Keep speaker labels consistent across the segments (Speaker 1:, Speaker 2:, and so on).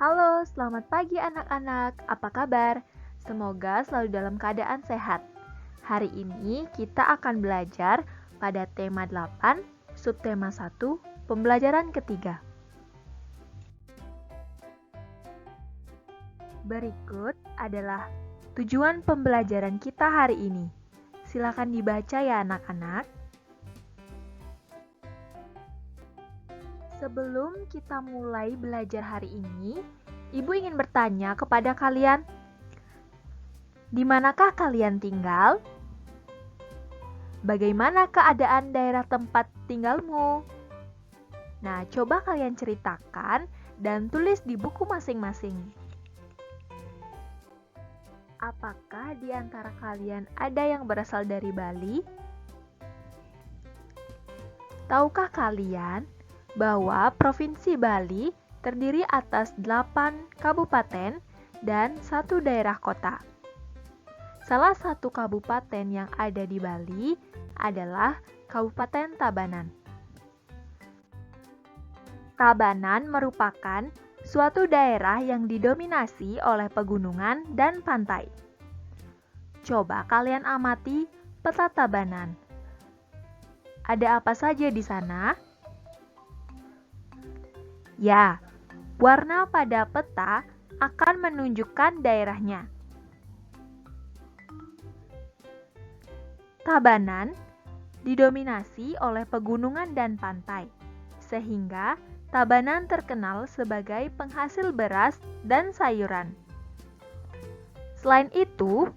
Speaker 1: Halo, selamat pagi anak-anak. Apa kabar? Semoga selalu dalam keadaan sehat. Hari ini kita akan belajar pada tema 8, subtema 1, pembelajaran ketiga. Berikut adalah tujuan pembelajaran kita hari ini. Silakan dibaca ya anak-anak. Sebelum kita mulai belajar hari ini, Ibu ingin bertanya kepada kalian, di manakah kalian tinggal? Bagaimana keadaan daerah tempat tinggalmu? Nah, coba kalian ceritakan dan tulis di buku masing-masing. Apakah di antara kalian ada yang berasal dari Bali? Tahukah kalian bahwa Provinsi Bali terdiri atas 8 kabupaten dan 1 daerah kota. Salah satu kabupaten yang ada di Bali adalah Kabupaten Tabanan. Tabanan merupakan suatu daerah yang didominasi oleh pegunungan dan pantai. Coba kalian amati peta Tabanan. Ada apa saja di sana? Ya, warna pada peta akan menunjukkan daerahnya. Tabanan didominasi oleh pegunungan dan pantai, sehingga Tabanan terkenal sebagai penghasil beras dan sayuran. Selain itu,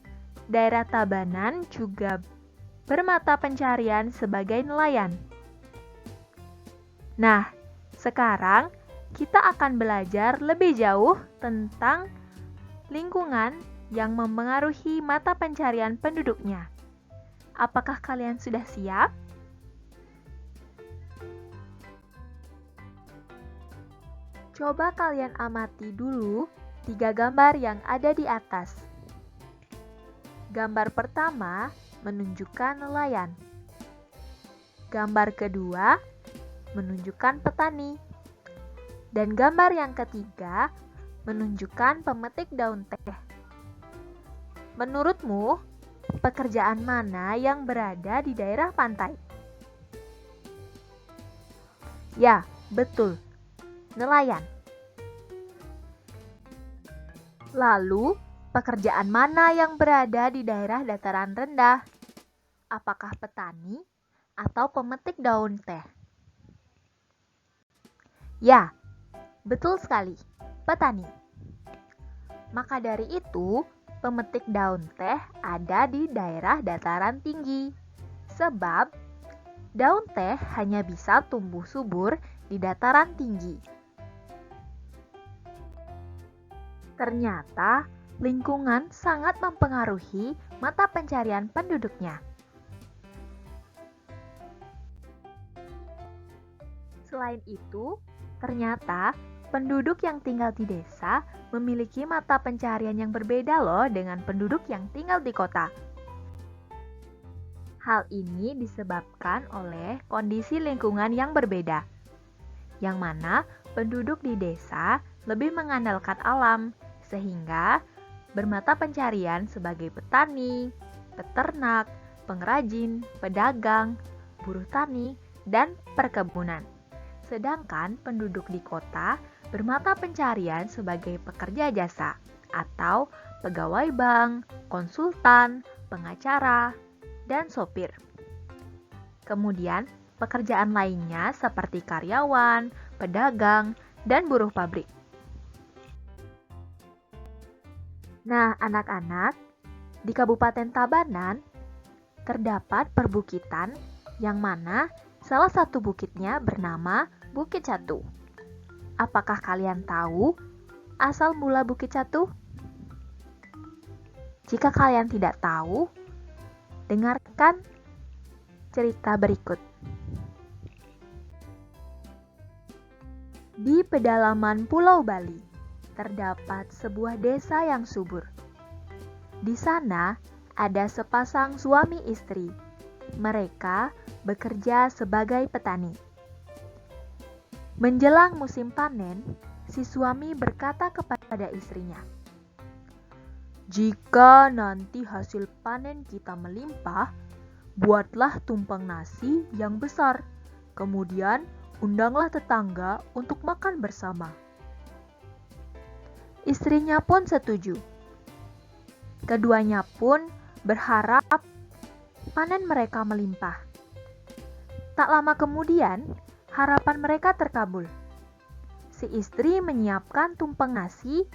Speaker 1: daerah Tabanan juga bermata pencarian sebagai nelayan. Nah, sekarang kita akan belajar lebih jauh tentang lingkungan yang memengaruhi mata pencarian penduduknya. Apakah kalian sudah siap? Coba kalian amati dulu 3 gambar yang ada di atas. Gambar pertama menunjukkan nelayan. Gambar kedua menunjukkan petani. Dan gambar yang ketiga menunjukkan pemetik daun teh. Menurutmu, pekerjaan mana yang berada di daerah pantai? Ya, betul. Nelayan. Lalu, pekerjaan mana yang berada di daerah dataran rendah? Apakah petani atau pemetik daun teh? Ya, betul sekali, petani. Maka dari itu, pemetik daun teh ada di daerah dataran tinggi. Sebab, daun teh hanya bisa tumbuh subur di dataran tinggi. Ternyata, lingkungan sangat mempengaruhi mata pencarian penduduknya. Selain itu, ternyata penduduk yang tinggal di desa memiliki mata pencarian yang berbeda loh dengan penduduk yang tinggal di kota. Hal ini disebabkan oleh kondisi lingkungan yang berbeda, yang mana penduduk di desa lebih mengandalkan alam, sehingga bermata pencarian sebagai petani, peternak, pengrajin, pedagang, buruh tani, dan perkebunan. Sedangkan penduduk di kota bermata pencarian sebagai pekerja jasa atau pegawai bank, konsultan, pengacara, dan sopir. Kemudian, pekerjaan lainnya seperti karyawan, pedagang, dan buruh pabrik. Nah, anak-anak, di Kabupaten Tabanan terdapat perbukitan yang mana salah satu bukitnya bernama Bukit Catu. Apakah kalian tahu asal mula Bukit Catu? Jika kalian tidak tahu, dengarkan cerita berikut. Di pedalaman Pulau Bali, terdapat sebuah desa yang subur. Di sana ada sepasang suami istri. Mereka bekerja sebagai petani. Menjelang musim panen, si suami berkata kepada istrinya, "Jika nanti hasil panen kita melimpah, buatlah tumpeng nasi yang besar. Kemudian undanglah tetangga untuk makan bersama." Istrinya pun setuju. Keduanya pun berharap panen mereka melimpah. Tak lama kemudian, harapan mereka terkabul. Si istri menyiapkan tumpeng nasi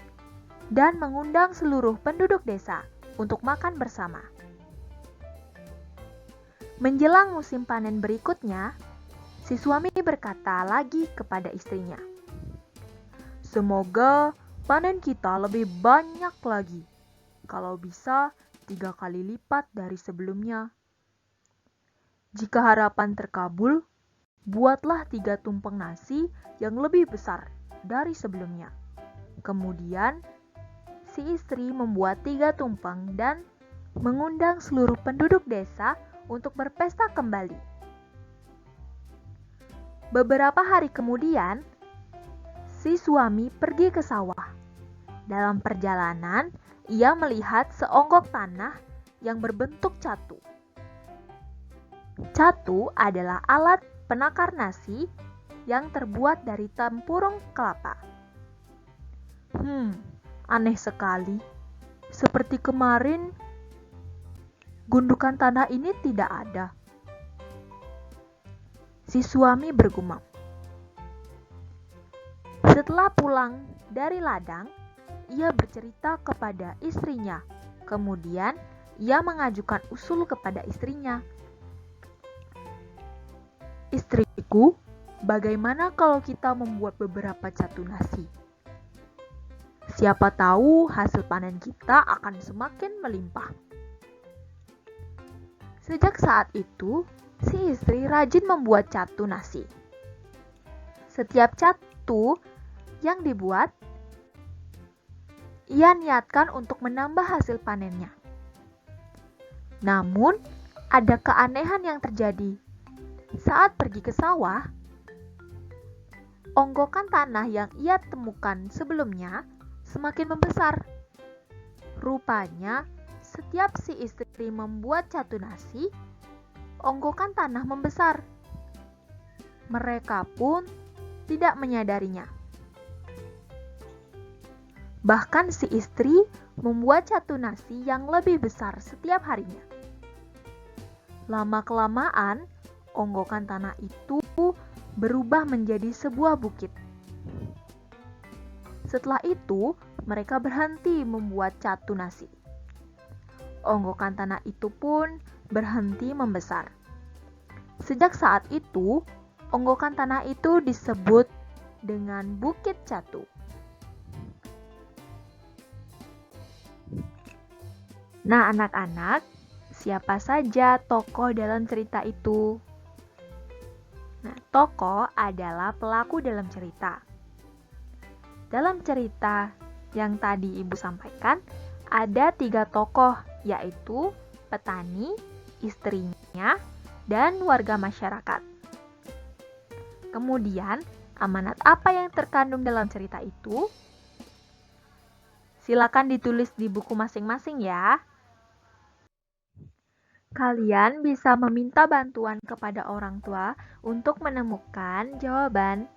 Speaker 1: dan mengundang seluruh penduduk desa untuk makan bersama. Menjelang musim panen berikutnya, si suami berkata lagi kepada istrinya, "Semoga panen kita lebih banyak lagi. Kalau bisa 3 kali lipat dari sebelumnya. Jika harapan terkabul, buatlah 3 tumpeng nasi yang lebih besar dari sebelumnya." Kemudian, si istri membuat 3 tumpeng dan mengundang seluruh penduduk desa untuk berpesta kembali. Beberapa hari kemudian, si suami pergi ke sawah. Dalam perjalanan, ia melihat seonggok tanah yang berbentuk catu. Catu adalah alat penakar nasi yang terbuat dari tempurung kelapa. Aneh sekali. Seperti kemarin, gundukan tanah ini tidak ada. Si suami bergumam. Setelah pulang dari ladang, ia bercerita kepada istrinya. Kemudian, ia mengajukan usul kepada istrinya. "Istriku, bagaimana kalau kita membuat beberapa catu nasi? Siapa tahu hasil panen kita akan semakin melimpah." Sejak saat itu, si istri rajin membuat catu nasi. Setiap catu yang dibuat, ia niatkan untuk menambah hasil panennya. Namun, ada keanehan yang terjadi. Saat pergi ke sawah, onggokan tanah yang ia temukan sebelumnya semakin membesar. Rupanya, setiap si istri membuat catu nasi, onggokan tanah membesar. Mereka pun tidak menyadarinya. Bahkan si istri membuat catu nasi yang lebih besar setiap harinya. Lama-kelamaan, onggokan tanah itu berubah menjadi sebuah bukit. Setelah itu, mereka berhenti membuat catu nasi. Onggokan tanah itu pun berhenti membesar. Sejak saat itu, onggokan tanah itu disebut dengan Bukit Catu. Nah, anak-anak, siapa saja tokoh dalam cerita itu? Nah, tokoh adalah pelaku dalam cerita. Dalam cerita yang tadi Ibu sampaikan, ada 3 tokoh, yaitu petani, istrinya, dan warga masyarakat. Kemudian, amanat apa yang terkandung dalam cerita itu? Silakan ditulis di buku masing-masing ya. Kalian bisa meminta bantuan kepada orang tua untuk menemukan jawaban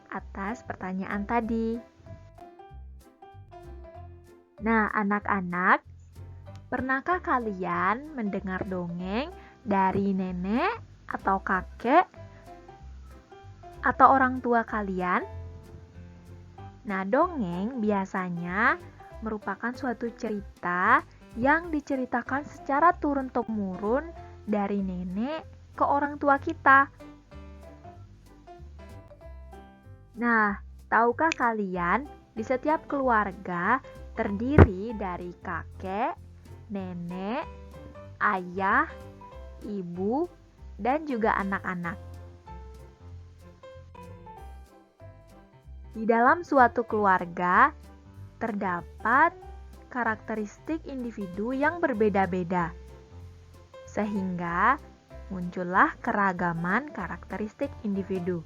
Speaker 1: atas pertanyaan tadi. Nah, anak-anak, pernahkah kalian mendengar dongeng dari nenek atau kakek atau orang tua kalian? Nah, dongeng biasanya merupakan suatu cerita yang diceritakan secara turun-temurun dari nenek ke orang tua kita. Nah, tahukah kalian, di setiap keluarga terdiri dari kakek, nenek, ayah, ibu, dan juga anak-anak. Di dalam suatu keluarga terdapat karakteristik individu yang berbeda-beda, sehingga muncullah keragaman karakteristik individu.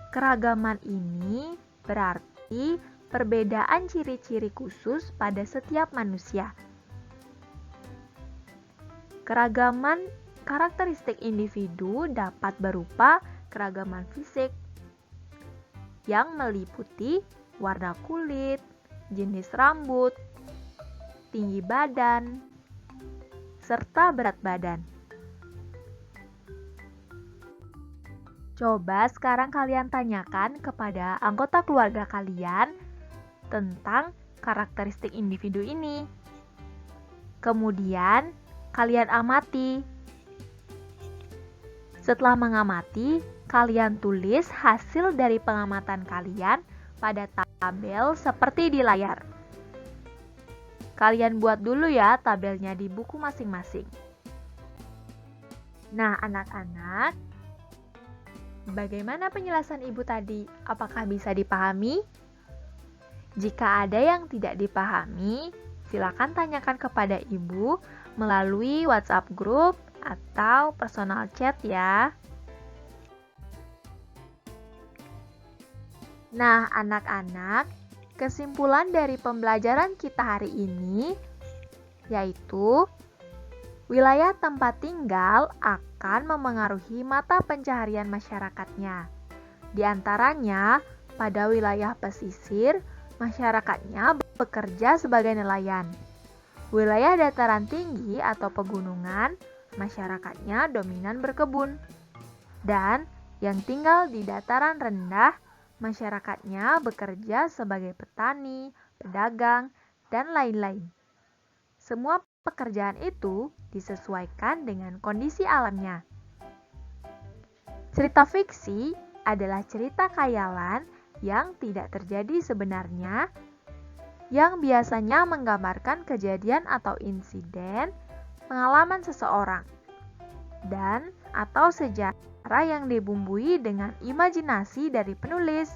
Speaker 1: Keragaman ini berarti perbedaan ciri-ciri khusus pada setiap manusia. Keragaman karakteristik individu dapat berupa keragaman fisik yang meliputi warna kulit, jenis rambut, tinggi badan, serta berat badan. Coba sekarang kalian tanyakan kepada anggota keluarga kalian tentang karakteristik individu ini. Kemudian, kalian amati. Setelah mengamati, kalian tulis hasil dari pengamatan kalian pada tabel seperti di layar. Kalian buat dulu ya tabelnya di buku masing-masing. Nah, anak-anak, bagaimana penjelasan Ibu tadi? Apakah bisa dipahami? Jika ada yang tidak dipahami, silakan tanyakan kepada Ibu melalui WhatsApp group atau personal chat ya. Nah, anak-anak, kesimpulan dari pembelajaran kita hari ini yaitu wilayah tempat tinggal akan memengaruhi mata pencaharian masyarakatnya. Di antaranya, pada wilayah pesisir, masyarakatnya bekerja sebagai nelayan. Wilayah dataran tinggi atau pegunungan, masyarakatnya dominan berkebun. Dan yang tinggal di dataran rendah, masyarakatnya bekerja sebagai petani, pedagang, dan lain-lain. Semua pekerjaan itu disesuaikan dengan kondisi alamnya. Cerita fiksi adalah cerita khayalan yang tidak terjadi sebenarnya, yang biasanya menggambarkan kejadian atau insiden, pengalaman seseorang, dan atau sejarah yang dibumbui dengan imajinasi dari penulis.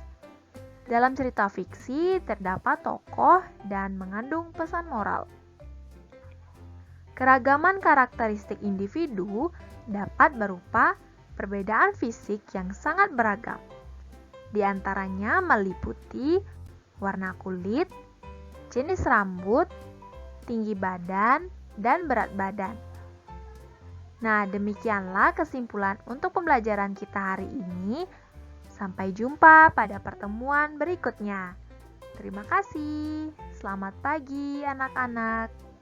Speaker 1: Dalam cerita fiksi terdapat tokoh dan mengandung pesan moral. Keragaman karakteristik individu dapat berupa perbedaan fisik yang sangat beragam. Di antaranya meliputi warna kulit, jenis rambut, tinggi badan, dan berat badan. Nah, demikianlah kesimpulan untuk pembelajaran kita hari ini. Sampai jumpa pada pertemuan berikutnya. Terima kasih. Selamat pagi, anak-anak.